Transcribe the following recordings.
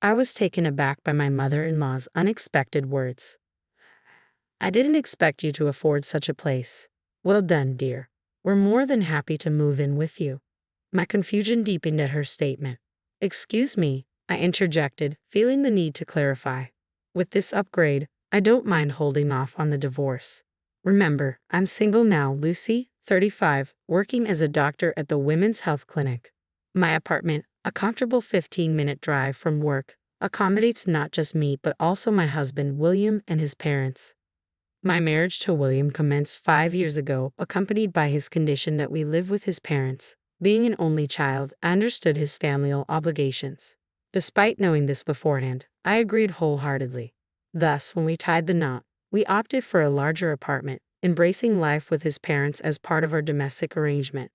I was taken aback by my mother-in-law's unexpected words. "I didn't expect you to afford such a place." "Well done, dear. We're more than happy to move in with you." My confusion deepened at her statement. "Excuse me," I interjected, feeling the need to clarify. "With this upgrade, I don't mind holding off on the divorce. Remember, I'm single now, Lucy, 35, working as a doctor at the Women's Health Clinic. My apartment, a comfortable 15-minute drive from work, accommodates not just me but also my husband, William, and his parents. My marriage to William commenced 5 years ago, accompanied by his condition that we live with his parents. Being an only child, I understood his familial obligations. Despite knowing this beforehand, I agreed wholeheartedly. Thus, when we tied the knot, we opted for a larger apartment, embracing life with his parents as part of our domestic arrangement.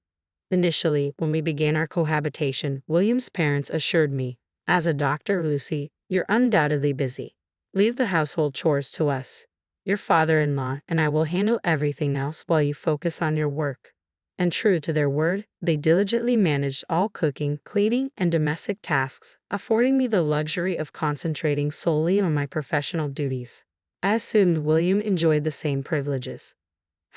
Initially, when we began our cohabitation, William's parents assured me, "As a doctor, Lucy, you're undoubtedly busy. Leave the household chores to us. Your father-in-law and I will handle everything else while you focus on your work." And true to their word, they diligently managed all cooking, cleaning, and domestic tasks, affording me the luxury of concentrating solely on my professional duties. I assumed William enjoyed the same privileges.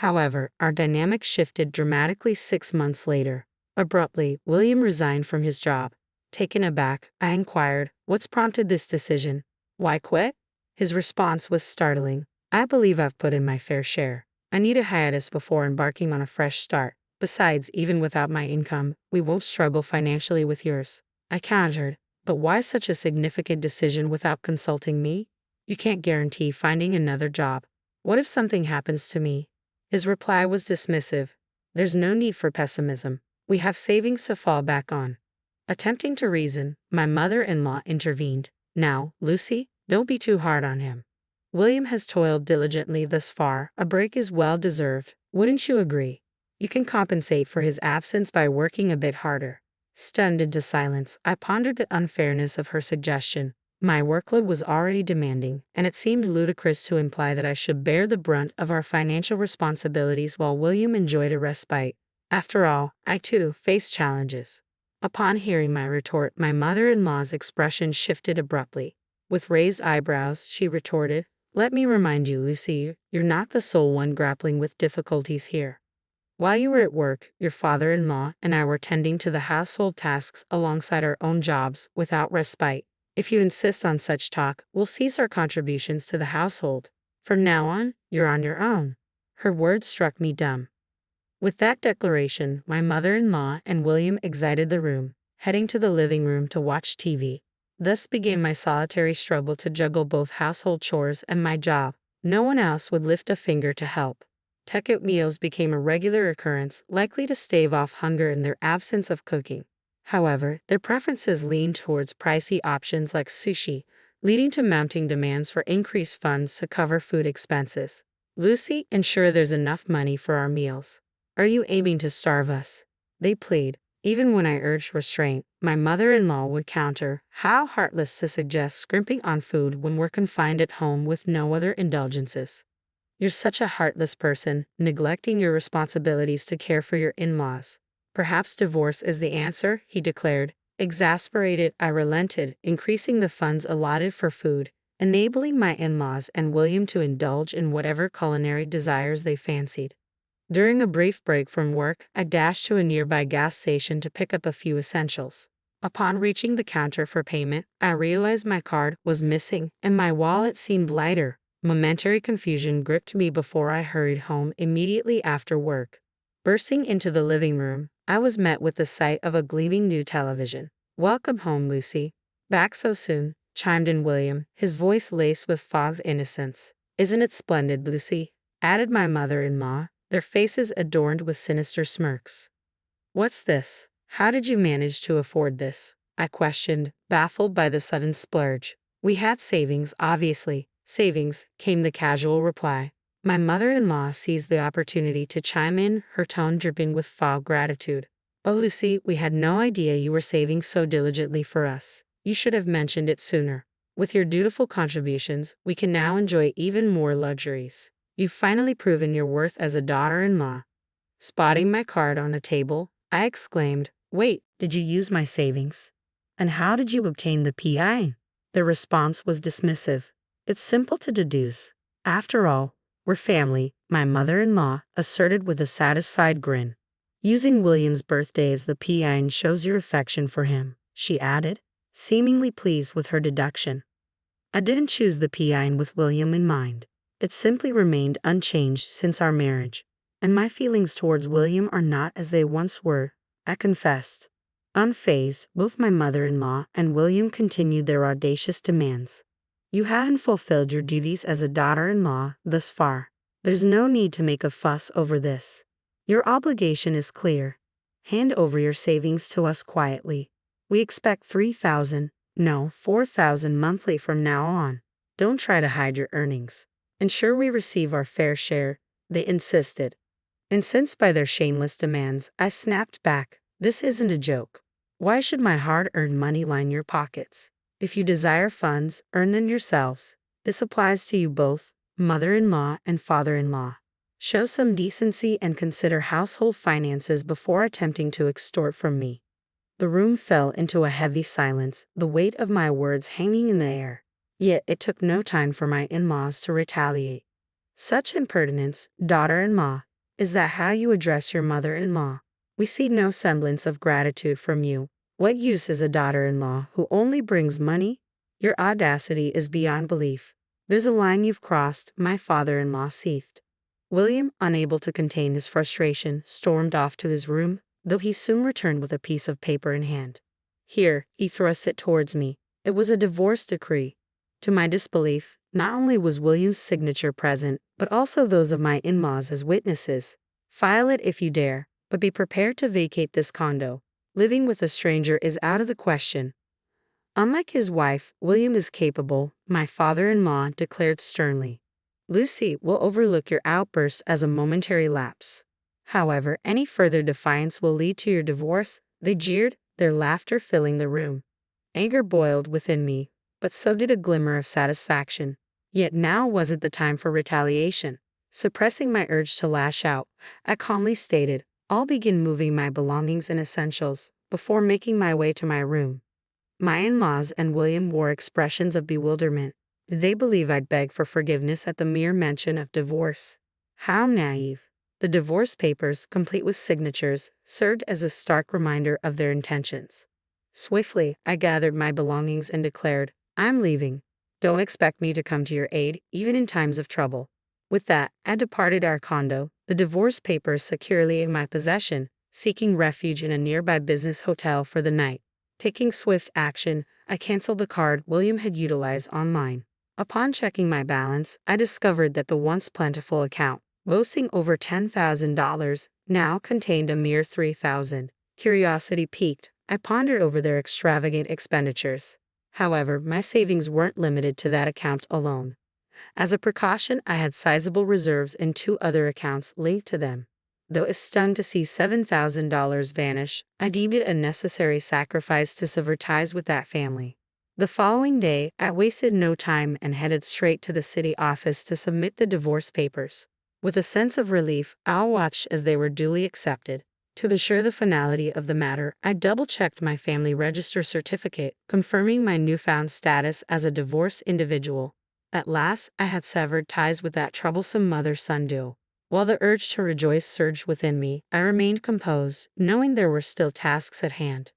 However, our dynamic shifted dramatically 6 months later. Abruptly, William resigned from his job. Taken aback, I inquired, "What's prompted this decision? Why quit?" His response was startling. "I believe I've put in my fair share. I need a hiatus before embarking on a fresh start. Besides, even without my income, we won't struggle financially with yours." I countered, "But why such a significant decision without consulting me? You can't guarantee finding another job. What if something happens to me?" His reply was dismissive. "There's no need for pessimism. We have savings to fall back on." Attempting to reason, my mother-in-law intervened. "Now, Lucy, don't be too hard on him. William has toiled diligently thus far. A break is well deserved. Wouldn't you agree? You can compensate for his absence by working a bit harder." Stunned into silence, I pondered the unfairness of her suggestion. My workload was already demanding, and it seemed ludicrous to imply that I should bear the brunt of our financial responsibilities while William enjoyed a respite. After all, I too faced challenges. Upon hearing my retort, my mother-in-law's expression shifted abruptly. With raised eyebrows, she retorted, "Let me remind you, Lucy, you're not the sole one grappling with difficulties here. While you were at work, your father-in-law and I were tending to the household tasks alongside our own jobs without respite. If you insist on such talk, we'll cease our contributions to the household. From now on, you're on your own." Her words struck me dumb. With that declaration, my mother-in-law and William exited the room, heading to the living room to watch TV. Thus began my solitary struggle to juggle both household chores and my job. No one else would lift a finger to help. Takeout meals became a regular occurrence, likely to stave off hunger in their absence of cooking. However, their preferences leaned towards pricey options like sushi, leading to mounting demands for increased funds to cover food expenses. "Lucy, ensure there's enough money for our meals. Are you aiming to starve us?" they plead. Even when I urged restraint, my mother-in-law would counter, "How heartless to suggest scrimping on food when we're confined at home with no other indulgences. You're such a heartless person, neglecting your responsibilities to care for your in-laws." "Perhaps divorce is the answer," he declared. Exasperated, I relented, increasing the funds allotted for food, enabling my in-laws and William to indulge in whatever culinary desires they fancied. During a brief break from work, I dashed to a nearby gas station to pick up a few essentials. Upon reaching the counter for payment, I realized my card was missing and my wallet seemed lighter. Momentary confusion gripped me before I hurried home immediately after work. Bursting into the living room, I was met with the sight of a gleaming new television. "Welcome home, Lucy." "Back so soon," chimed in William, his voice laced with fond innocence. "Isn't it splendid, Lucy?" added my mother-in-law, their faces adorned with sinister smirks. "What's this? How did you manage to afford this?" I questioned, baffled by the sudden splurge. "We had savings, obviously." "Savings," came the casual reply. My mother-in-law seized the opportunity to chime in, her tone dripping with fond gratitude. "Oh, Lucy, we had no idea you were saving so diligently for us. You should have mentioned it sooner. With your dutiful contributions, we can now enjoy even more luxuries. You've finally proven your worth as a daughter-in-law." Spotting my card on the table, I exclaimed, "Wait, did you use my savings? And how did you obtain the PI?" The response was dismissive. It's simple to deduce. After all, we're family, my mother-in-law asserted with a satisfied grin. Using William's birthday as the PIN shows your affection for him, she added, seemingly pleased with her deduction. I didn't choose the PIN with William in mind. It simply remained unchanged since our marriage. And my feelings towards William are not as they once were, I confessed. Unfazed, both my mother-in-law and William continued their audacious demands. You haven't fulfilled your duties as a daughter-in-law thus far. There's no need to make a fuss over this. Your obligation is clear. Hand over your savings to us quietly. We expect 3,000, no, 4,000 monthly from now on. Don't try to hide your earnings. Ensure we receive our fair share, they insisted. Incensed by their shameless demands, I snapped back. This isn't a joke. Why should my hard-earned money line your pockets? If you desire funds, earn them yourselves. This applies to you both, mother-in-law and father-in-law. Show some decency and consider household finances before attempting to extort from me. The room fell into a heavy silence, the weight of my words hanging in the air. Yet it took no time for my in-laws to retaliate. Such impertinence, daughter-in-law. Is that how you address your mother-in-law? We see no semblance of gratitude from you. What use is a daughter-in-law who only brings money? Your audacity is beyond belief. There's a line you've crossed, my father-in-law seethed. William, unable to contain his frustration, stormed off to his room, though he soon returned with a piece of paper in hand. Here, he thrust it towards me. It was a divorce decree. To my disbelief, not only was William's signature present, but also those of my in-laws as witnesses. File it if you dare, but be prepared to vacate this condo. Living with a stranger is out of the question. Unlike his wife, William is capable, my father-in-law declared sternly. Lucy will overlook your outburst as a momentary lapse. However, any further defiance will lead to your divorce, they jeered, their laughter filling the room. Anger boiled within me, but so did a glimmer of satisfaction. Yet now wasn't the time for retaliation. Suppressing my urge to lash out, I calmly stated, I'll begin moving my belongings and essentials before making my way to my room. My in-laws and William wore expressions of bewilderment. Did they believe I'd beg for forgiveness at the mere mention of divorce? How naive. The divorce papers, complete with signatures, served as a stark reminder of their intentions. Swiftly, I gathered my belongings and declared, I'm leaving. Don't expect me to come to your aid, even in times of trouble. With that, I departed our condo, the divorce papers securely in my possession, seeking refuge in a nearby business hotel for the night. Taking swift action, I canceled the card William had utilized online. Upon checking my balance, I discovered that the once plentiful account, boasting over $10,000, now contained a mere $3,000. Curiosity piqued, I pondered over their extravagant expenditures. However, my savings weren't limited to that account alone. As a precaution, I had sizable reserves in 2 other accounts linked to them. Though stunned to see $7,000 vanish, I deemed it a necessary sacrifice to sever ties with that family. The following day, I wasted no time and headed straight to the city office to submit the divorce papers. With a sense of relief, I watched as they were duly accepted. To assure the finality of the matter, I double-checked my family register certificate, confirming my newfound status as a divorced individual. At last, I had severed ties with that troublesome mother-son duo. While the urge to rejoice surged within me, I remained composed, knowing there were still tasks at hand.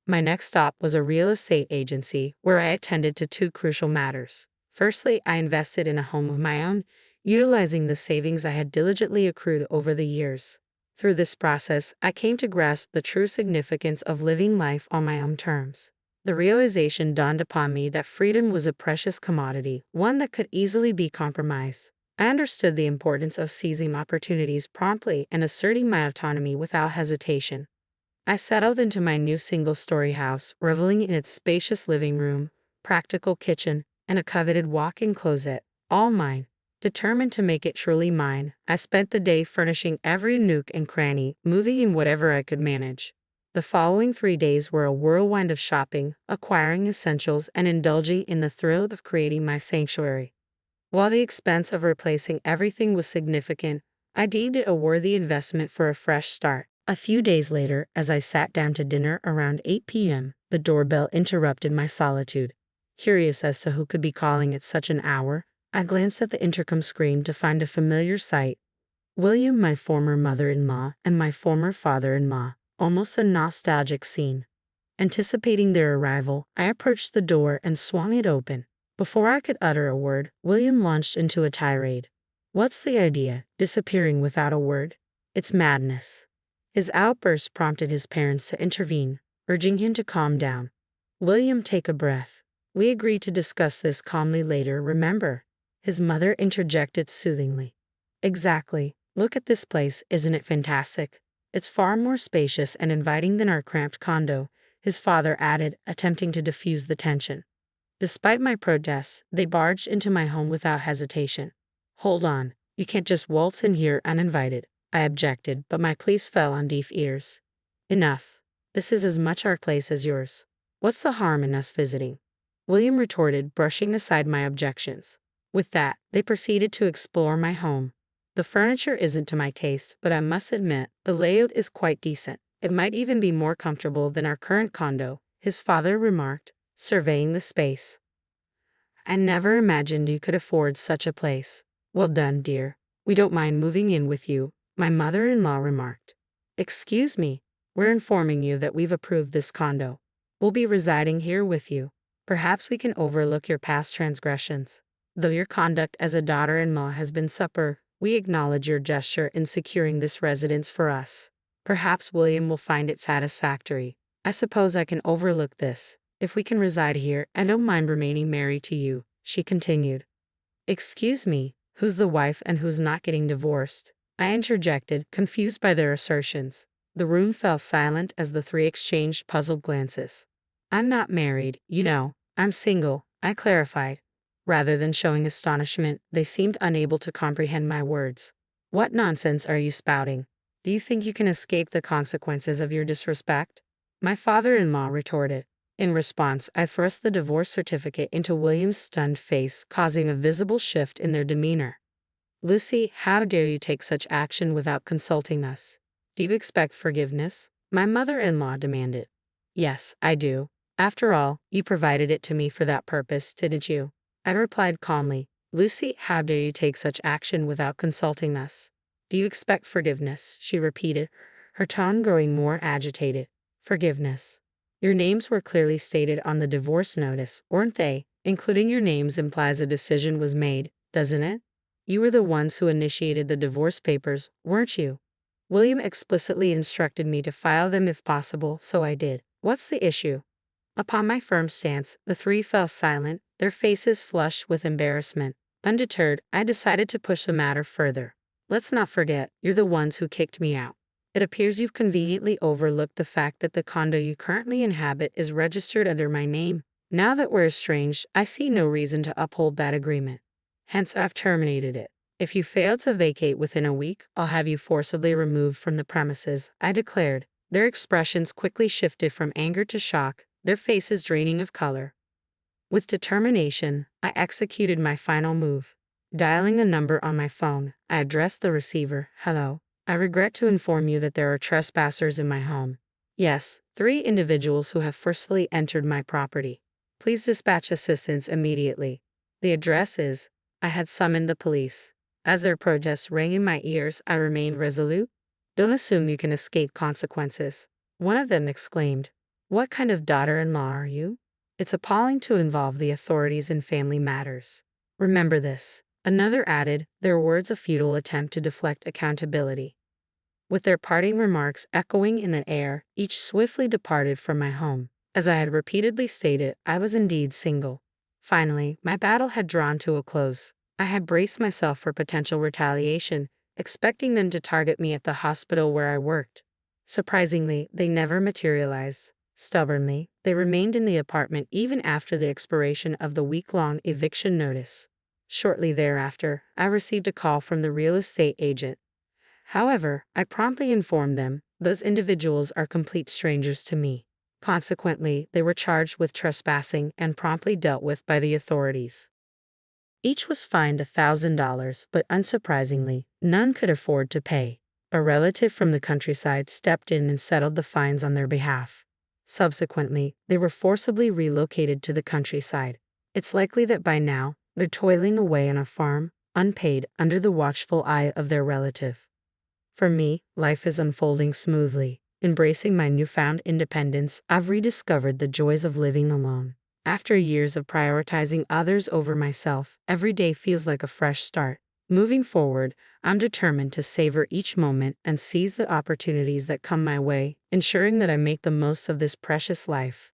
My next stop was a real estate agency, where I attended to 2 crucial matters. Firstly, I invested in a home of my own, utilizing the savings I had diligently accrued over the years. Through this process, I came to grasp the true significance of living life on my own terms. The realization dawned upon me that freedom was a precious commodity, one that could easily be compromised. I understood the importance of seizing opportunities promptly and asserting my autonomy without hesitation. I settled into my new single-story house, reveling in its spacious living room, practical kitchen, and a coveted walk-in closet, all mine. Determined to make it truly mine, I spent the day furnishing every nook and cranny, moving in whatever I could manage. The following 3 days were a whirlwind of shopping, acquiring essentials, and indulging in the thrill of creating my sanctuary. While the expense of replacing everything was significant, I deemed it a worthy investment for a fresh start. A few days later, as I sat down to dinner around 8 p.m., the doorbell interrupted my solitude. Curious as to who could be calling at such an hour, I glanced at the intercom screen to find a familiar sight. William, my former mother-in-law, and my former father-in-law. Almost a nostalgic scene. Anticipating their arrival, I approached the door and swung it open. Before I could utter a word, William launched into a tirade. What's the idea? Disappearing without a word? It's madness. His outburst prompted his parents to intervene, urging him to calm down. William, take a breath. We agreed to discuss this calmly later, remember? His mother interjected soothingly. Exactly. Look at this place, isn't it fantastic? It's far more spacious and inviting than our cramped condo, his father added, attempting to diffuse the tension. Despite my protests, they barged into my home without hesitation. Hold on, you can't just waltz in here uninvited, I objected, but my pleas fell on deaf ears. Enough. This is as much our place as yours. What's the harm in us visiting? William retorted, brushing aside my objections. With that, they proceeded to explore my home. The furniture isn't to my taste, but I must admit, the layout is quite decent. It might even be more comfortable than our current condo, his father remarked, surveying the space. I never imagined you could afford such a place. Well done, dear. We don't mind moving in with you, my mother-in-law remarked. Excuse me, we're informing you that we've approved this condo. We'll be residing here with you. Perhaps we can overlook your past transgressions. Though your conduct as a daughter-in-law has been superb, we acknowledge your gesture in securing this residence for us. Perhaps William will find it satisfactory. I suppose I can overlook this. If we can reside here, I don't mind remaining married to you, she continued. Excuse me, who's the wife and who's not getting divorced? I interjected, confused by their assertions. The room fell silent as the three exchanged puzzled glances. I'm not married, you know. I'm single, I clarified. Rather than showing astonishment, they seemed unable to comprehend my words. What nonsense are you spouting? Do you think you can escape the consequences of your disrespect? My father-in-law retorted. In response, I thrust the divorce certificate into William's stunned face, causing a visible shift in their demeanor. Lucy, how dare you take such action without consulting us? Do you expect forgiveness? My mother-in-law demanded. Yes, I do. After all, you provided it to me for that purpose, didn't you? I replied calmly. Lucy, how dare you take such action without consulting us? Do you expect forgiveness? She repeated, her tone growing more agitated. Forgiveness. Your names were clearly stated on the divorce notice, weren't they? Including your names implies a decision was made, doesn't it? You were the ones who initiated the divorce papers, weren't you? William explicitly instructed me to file them if possible, so I did. What's the issue? Upon my firm stance, the three fell silent, their faces flushed with embarrassment. Undeterred, I decided to push the matter further. Let's not forget, you're the ones who kicked me out. It appears you've conveniently overlooked the fact that the condo you currently inhabit is registered under my name. Now that we're estranged, I see no reason to uphold that agreement. Hence, I've terminated it. If you fail to vacate within a week, I'll have you forcibly removed from the premises, I declared. Their expressions quickly shifted from anger to shock, their faces draining of color. With determination, I executed my final move. Dialing a number on my phone, I addressed the receiver. Hello. I regret to inform you that there are trespassers in my home. Yes, 3 individuals who have forcefully entered my property. Please dispatch assistance immediately. The address is. I had summoned the police. As their protests rang in my ears, I remained resolute. Don't assume you can escape consequences. One of them exclaimed. What kind of daughter-in-law are you? It's appalling to involve the authorities in family matters. Remember this. Another added, their words a futile attempt to deflect accountability. With their parting remarks echoing in the air, each swiftly departed from my home. As I had repeatedly stated, I was indeed single. Finally, my battle had drawn to a close. I had braced myself for potential retaliation, expecting them to target me at the hospital where I worked. Surprisingly, they never materialized. Stubbornly, they remained in the apartment even after the expiration of the week-long eviction notice. Shortly thereafter, I received a call from the real estate agent. However, I promptly informed them, those individuals are complete strangers to me. Consequently, they were charged with trespassing and promptly dealt with by the authorities. Each was fined $1,000, but unsurprisingly, none could afford to pay. A relative from the countryside stepped in and settled the fines on their behalf. Subsequently, they were forcibly relocated to the countryside. It's likely that by now, they're toiling away on a farm, unpaid, under the watchful eye of their relative. For me, life is unfolding smoothly. Embracing my newfound independence, I've rediscovered the joys of living alone. After years of prioritizing others over myself, every day feels like a fresh start. Moving forward, I'm determined to savor each moment and seize the opportunities that come my way, ensuring that I make the most of this precious life.